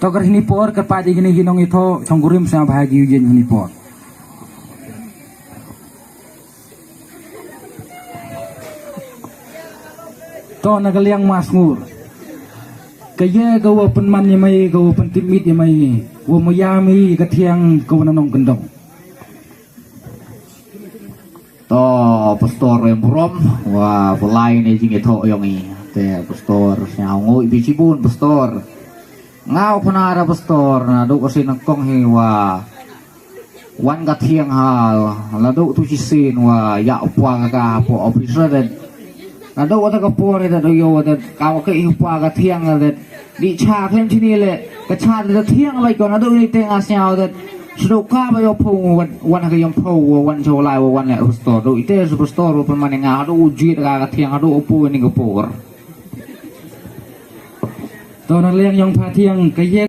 Tokar hinipor kerpati gini ginong itu congkurim sama bahagia ujian hinipor. To nagaliang masngur. Kaya gawa penman yang may gawa pentimit yang may gawa mayami katiang gawa nanong gendong. To pastor yang burom wah pelai ni jing itu yang ini te pastor siang ngoi bicibun pastor ngau penara pastor na do kasi nagkong hiwa wan katiang hal lado tu cisin wa ya upwa ka po officer dan nado wata ka po ni do yo wata kaw ka upwa ka tiang na di cha khem chini le ka cha da tiang bai ko nado ni teng asyao da suka ba yo po wan ka yam po wan jo lai wan le pastor do ite su pastor pen manenga do uji ka tiang do upu ni ka por. To nagaliang yang patiang kaya